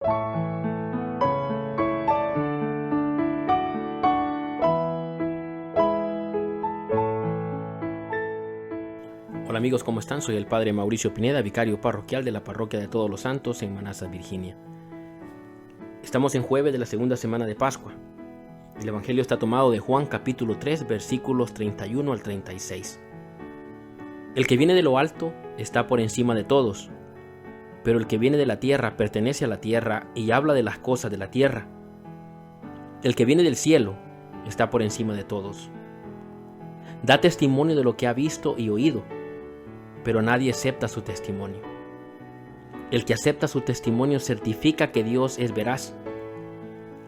Hola amigos, ¿cómo están? Soy el Padre Mauricio Pineda, vicario parroquial de la Parroquia de Todos los Santos en Manassas, Virginia. Estamos en jueves de la segunda semana de Pascua. El Evangelio está tomado de Juan capítulo 3, versículos 31 al 36. El que viene de lo alto está por encima de todos, pero el que viene de la tierra pertenece a la tierra y habla de las cosas de la tierra. El que viene del cielo está por encima de todos. Da testimonio de lo que ha visto y oído, pero nadie acepta su testimonio. El que acepta su testimonio certifica que Dios es veraz.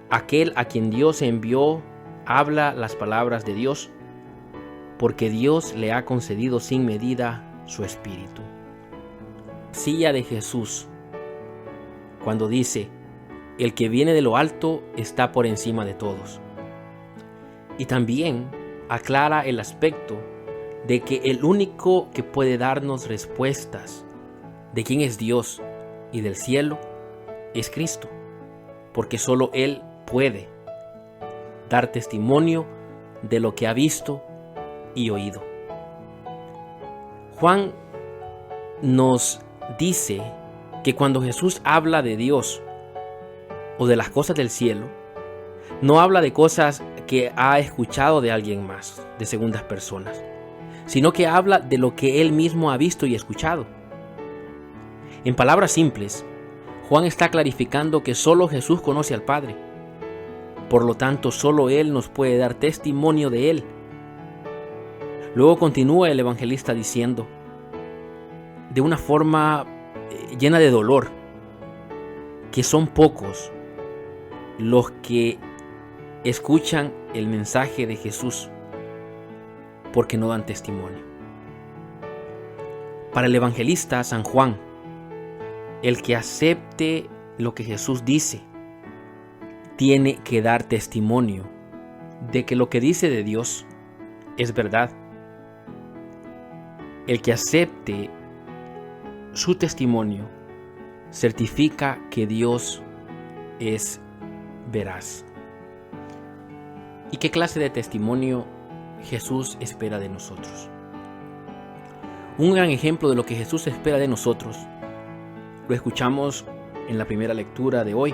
Aquel a quien Dios envió habla las palabras de Dios, porque Dios le ha concedido sin medida su espíritu. Silla de Jesús, cuando dice, el que viene de lo alto está por encima de todos. Y también aclara el aspecto de que el único que puede darnos respuestas de quién es Dios y del cielo es Cristo, porque solo Él puede dar testimonio de lo que ha visto y oído. Juan nos dice que cuando Jesús habla de Dios o de las cosas del cielo, no habla de cosas que ha escuchado de alguien más, de segundas personas, sino que habla de lo que Él mismo ha visto y escuchado. En palabras simples, Juan está clarificando que solo Jesús conoce al Padre. Por lo tanto, solo Él nos puede dar testimonio de Él. Luego continúa el evangelista diciendo, de una forma llena de dolor, que son pocos los que escuchan el mensaje de Jesús porque no dan testimonio. Para el evangelista San Juan, el que acepte lo que Jesús dice, tiene que dar testimonio de que lo que dice de Dios es verdad. El que acepte su testimonio certifica que Dios es veraz. ¿Y qué clase de testimonio Jesús espera de nosotros? Un gran ejemplo de lo que Jesús espera de nosotros lo escuchamos en la primera lectura de hoy,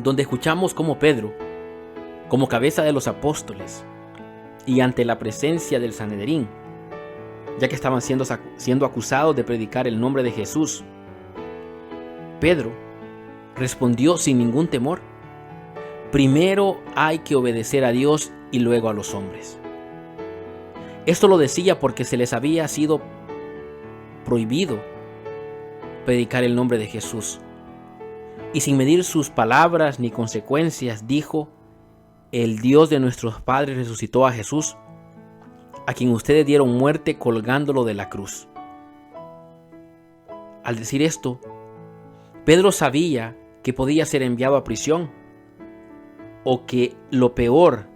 donde escuchamos cómo Pedro, como cabeza de los apóstoles y ante la presencia del Sanedrín, ya que estaban siendo acusados de predicar el nombre de Jesús, Pedro respondió sin ningún temor: primero hay que obedecer a Dios y luego a los hombres. Esto lo decía porque se les había sido prohibido predicar el nombre de Jesús. Y sin medir sus palabras ni consecuencias, dijo: el Dios de nuestros padres resucitó a Jesús, a quien ustedes dieron muerte colgándolo de la cruz. Al decir esto, Pedro sabía que podía ser enviado a prisión o que lo peor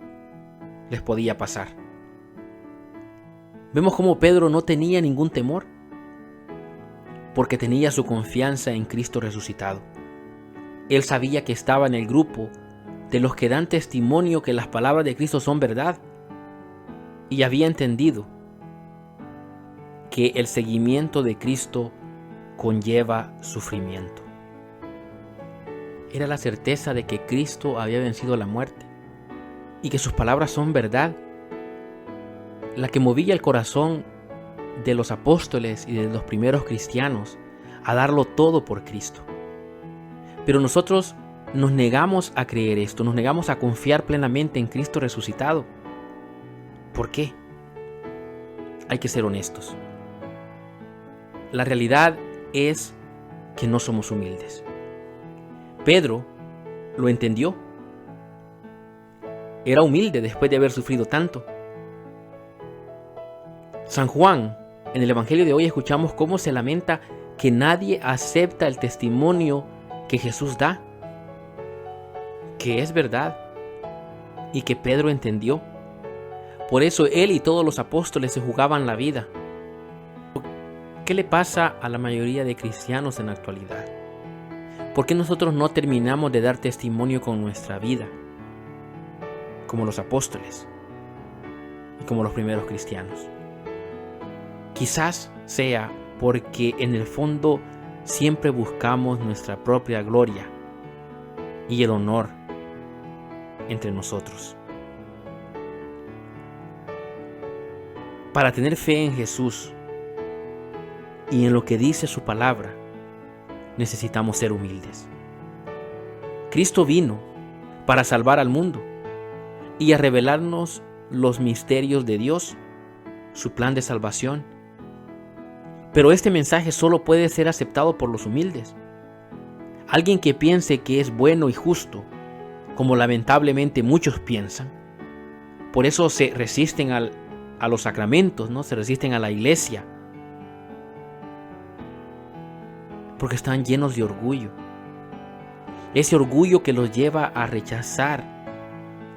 les podía pasar. Vemos cómo Pedro no tenía ningún temor porque tenía su confianza en Cristo resucitado. Él sabía que estaba en el grupo de los que dan testimonio que las palabras de Cristo son verdad y había entendido que el seguimiento de Cristo conlleva sufrimiento. Era la certeza de que Cristo había vencido la muerte y que sus palabras son verdad, la que movía el corazón de los apóstoles y de los primeros cristianos a darlo todo por Cristo. Pero nosotros nos negamos a creer esto, nos negamos a confiar plenamente en Cristo resucitado. ¿Por qué? Hay que ser honestos. La realidad es que no somos humildes. Pedro lo entendió. Era humilde después de haber sufrido tanto. San Juan, en el Evangelio de hoy escuchamos cómo se lamenta que nadie acepta el testimonio que Jesús da, que es verdad y que Pedro entendió. Por eso él y todos los apóstoles se jugaban la vida. ¿Qué le pasa a la mayoría de cristianos en la actualidad? ¿Por qué nosotros no terminamos de dar testimonio con nuestra vida, como los apóstoles y como los primeros cristianos? Quizás sea porque en el fondo siempre buscamos nuestra propia gloria y el honor entre nosotros. Para tener fe en Jesús y en lo que dice su palabra, necesitamos ser humildes. Cristo vino para salvar al mundo y a revelarnos los misterios de Dios, su plan de salvación. Pero este mensaje solo puede ser aceptado por los humildes. Alguien que piense que es bueno y justo, como lamentablemente muchos piensan, por eso se resisten a los sacramentos, ¿no? Se resisten a la iglesia, porque están llenos de orgullo. Ese orgullo que los lleva a rechazar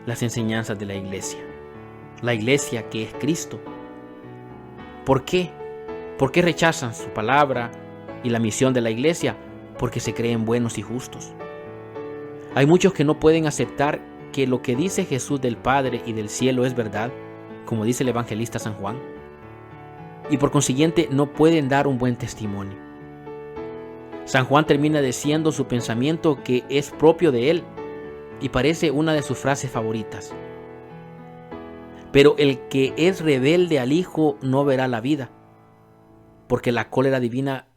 las enseñanzas de la iglesia que es Cristo. ¿Por qué? ¿Por qué rechazan su palabra y la misión de la iglesia? Porque se creen buenos y justos. Hay muchos que no pueden aceptar que lo que dice Jesús del Padre y del cielo es verdad, como dice el evangelista San Juan, y por consiguiente no pueden dar un buen testimonio. San Juan termina diciendo su pensamiento que es propio de él y parece una de sus frases favoritas. Pero el que es rebelde al Hijo no verá la vida, porque la cólera divina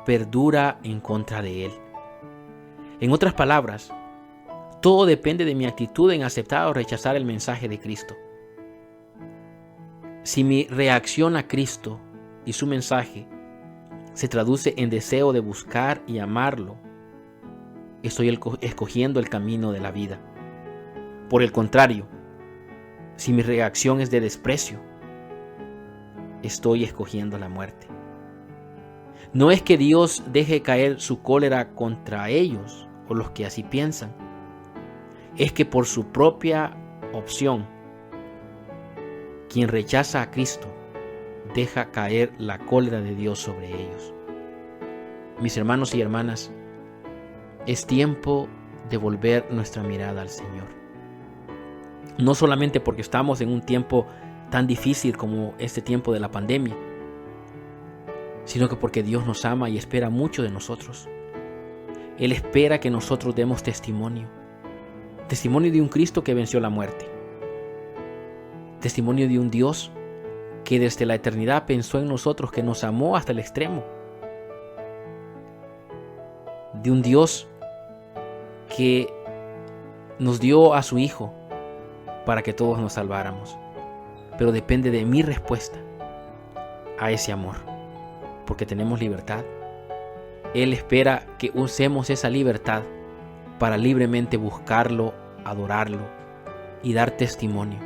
perdura en contra de él. En otras palabras, todo depende de mi actitud en aceptar o rechazar el mensaje de Cristo. Si mi reacción a Cristo y su mensaje se traduce en deseo de buscar y amarlo, estoy escogiendo el camino de la vida. Por el contrario, si mi reacción es de desprecio, estoy escogiendo la muerte. No es que Dios deje caer su cólera contra ellos o los que así piensan. Es que por su propia opción, quien rechaza a Cristo deja caer la cólera de Dios sobre ellos. Mis hermanos y hermanas, es tiempo de volver nuestra mirada al Señor. No solamente porque estamos en un tiempo tan difícil como este tiempo de la pandemia, sino que porque Dios nos ama y espera mucho de nosotros. Él espera que nosotros demos testimonio de un Cristo que venció la muerte, testimonio de un Dios que desde la eternidad pensó en nosotros, que nos amó hasta el extremo, de un Dios que nos dio a su Hijo para que todos nos salváramos. Pero depende de mi respuesta a ese amor, porque tenemos libertad. Él espera que usemos esa libertad para libremente buscarlo, adorarlo y dar testimonio.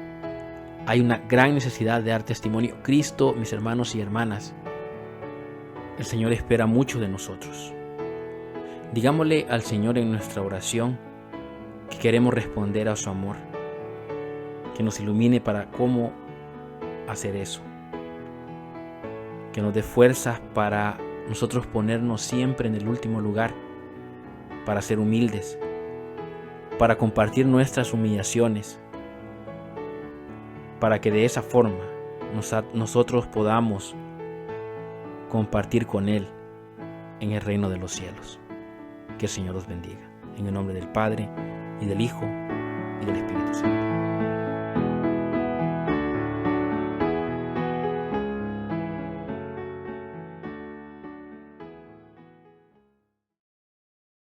Hay una gran necesidad de dar testimonio. Cristo, mis hermanos y hermanas, el Señor espera mucho de nosotros. Digámosle al Señor en nuestra oración que queremos responder a su amor, que nos ilumine para cómo hacer eso, que nos dé fuerzas para nosotros ponernos siempre en el último lugar, para ser humildes, para compartir nuestras humillaciones, para que de esa forma nosotros podamos compartir con Él en el reino de los cielos. Que el Señor los bendiga. En el nombre del Padre, y del Hijo, y del Espíritu Santo.